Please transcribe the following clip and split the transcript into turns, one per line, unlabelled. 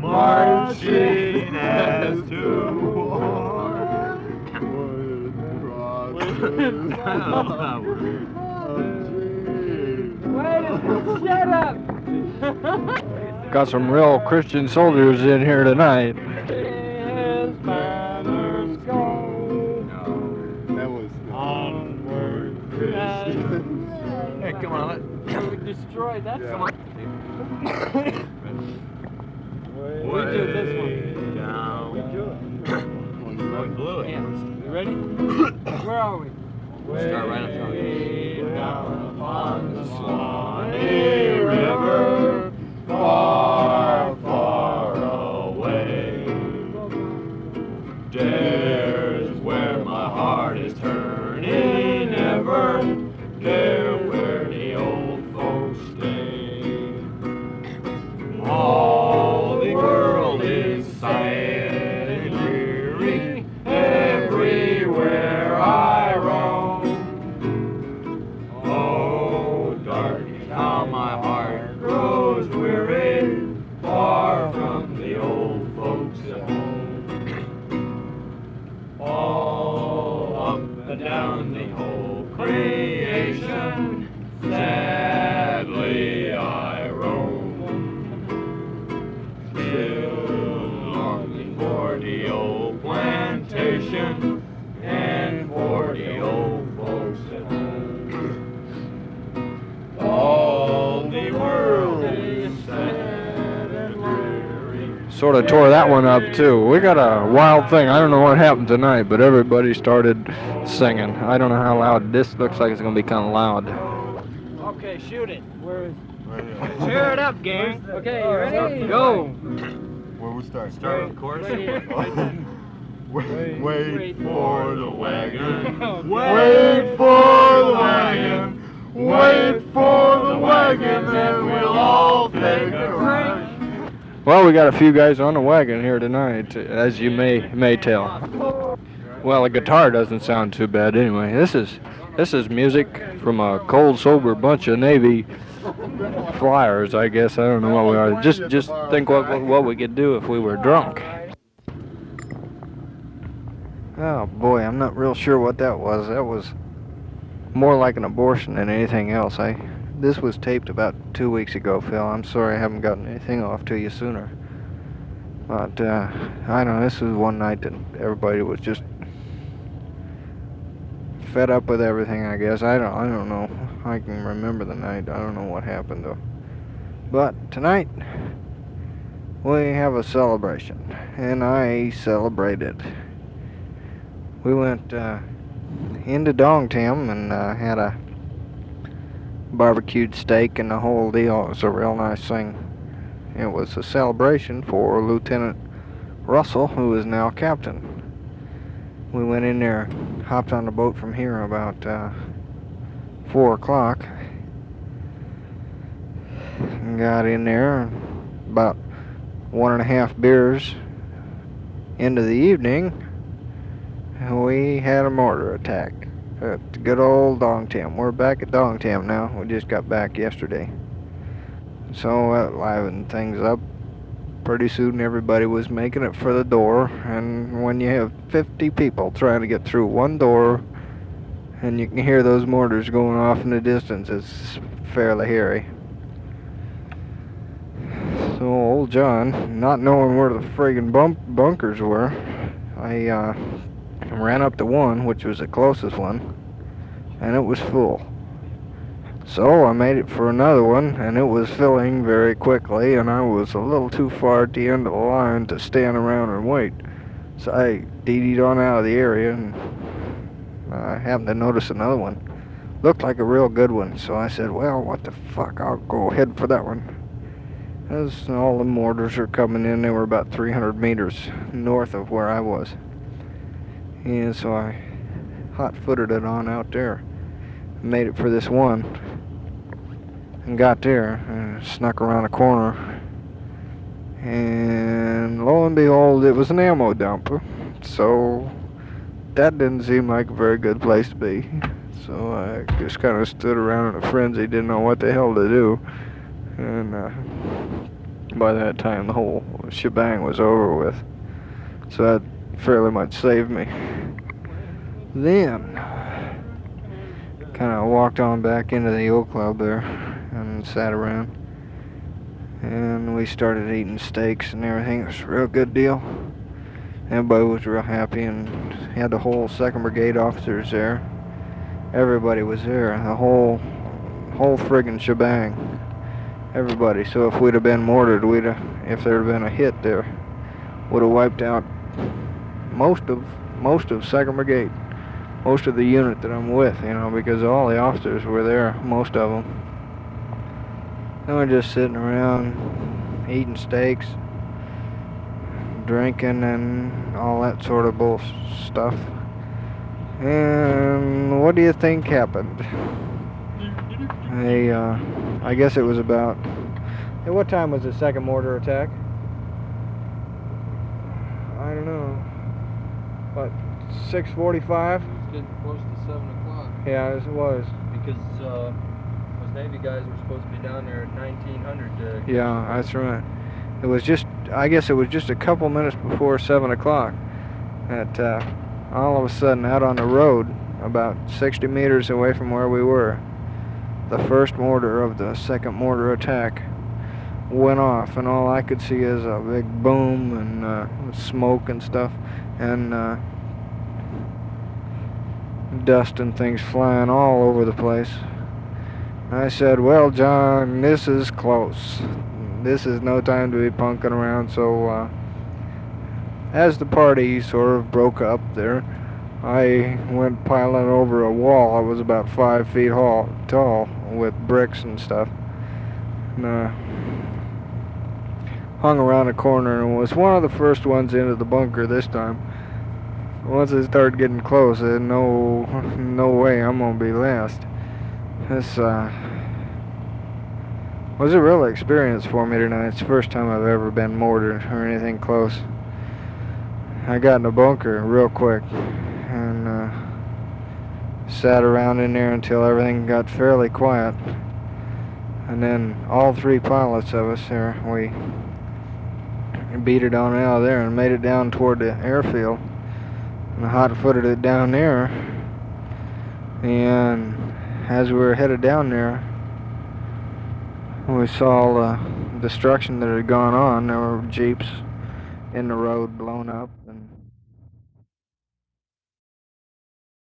marching as to war.
Shut up!
Got some real Christian soldiers in here tonight.
His banners go.
That was onward Christian. Hey, come on,
We destroyed that
Yeah.
song. We do this one.
Down.
We do it.
Oh, we blew it.
Yeah. You ready? Where are we?
Start right up top.
Way down upon the
Swanee River, far, far away. There's where my heart is turning ever. There where the old folks stay. All the world is sad and dreary. Everywhere I roam. Oh, darling, how my heart grows weary, far from the old folks at home. All up and down the whole creation, sadly I roam. Still longing for the old plantation and for the old folks at home. All the world is sad and dreary.
Sort of tore that one up too. We got a wild thing. I don't know what happened tonight, but everybody started singing. I don't know how loud. This looks like it's going to be kind of loud.
Okay, shoot it. Where is Cheer it up, gang. Okay, you ready? Go.
Where we start?
Start with the chorus.
Wait for the wagon. Wait for the wagon. Wait for the wagon, then we'll all take a ride.
Well, we got a few guys on the wagon here tonight, as you may tell. Well, the guitar doesn't sound too bad anyway. This is music from a cold, sober bunch of Navy flyers, I guess. I don't know what we are. Just think what we could do if we were drunk. Oh boy, I'm not real sure what that was. That was more like an abortion than anything else. This was taped about 2 weeks ago, Phil. I'm sorry I haven't gotten anything off to you sooner. But I don't know, this was one night that everybody was just fed up with everything, I guess. I don't know. I can remember the night. I don't know what happened though. But tonight we have a celebration, and I celebrated. We went into Dongtam and had a barbecued steak and the whole deal. It was a real nice thing. It was a celebration for Lieutenant Russel, who is now captain. We went in there, hopped on the boat from here about 4 o'clock. Got in there about 1.5 beers into the evening. We had a mortar attack at the good old Dongtam. We're back at Dongtam now. We just got back yesterday. So that livened things up. Pretty soon everybody was making it for the door, and when you have 50 people trying to get through one door and you can hear those mortars going off in the distance, it's fairly hairy. So old John, not knowing where the friggin' bunkers were, I ran up to one, which was the closest one, and it was full. So I made it for another one, and it was filling very quickly, and I was a little too far at the end of the line to stand around and wait. So I DD'd on out of the area, and I happened to notice another one. Looked like a real good one, so I said, well, what the fuck, I'll go ahead for that one. As all the mortars are coming in, they were about 300 meters north of where I was. And so I hot-footed it on out there. Made it for this one. And got there and snuck around a corner, and lo and behold, it was an ammo dump. So that didn't seem like a very good place to be. So I just kind of stood around in a frenzy, didn't know what the hell to do. And by that time the whole shebang was over with. So that fairly much saved me. Then, kind of walked on back into the old club there and sat around. And we started eating steaks and everything. It was a real good deal. Everybody was real happy, and had the whole 2nd Brigade officers there. Everybody was there, the whole friggin' shebang. Everybody. So if we'd have been mortared, if there had been a hit there, would have wiped out most of 2nd Brigade, most of the unit that I'm with, you know, because all the officers were there, most of them. And we're just sitting around eating steaks, drinking, and all that sort of bull stuff. And what do you think happened? I guess it was about... Hey, what time was the 2nd mortar attack? I don't know. What, 6:45?
It was getting close to 7 o'clock.
Yeah, it was.
Because those Navy guys were supposed to be down there at 1900.
Yeah, that's right. It was just, I guess it was just a couple minutes before 7 o'clock that all of a sudden out on the road, about 60 meters away from where we were, the first mortar of the 2nd mortar attack went off, and all I could see is a big boom and smoke and stuff, and dust and things flying all over the place. I said, well, John, this is close. This is no time to be punking around. So as the party sort of broke up there, I went piling over a wall. I was about 5 feet tall with bricks and stuff, and hung around a corner and was one of the first ones into the bunker this time. Once it started getting close, I said, no way I'm gonna be last. This was a real experience for me tonight. It's the first time I've ever been mortared or anything close. I got in the bunker real quick and sat around in there until everything got fairly quiet. And then all 3 pilots of us there, we beat it on out of there and made it down toward the airfield. And hot-footed it down there. And as we were headed down there, we saw the destruction that had gone on. There were jeeps in the road blown up, and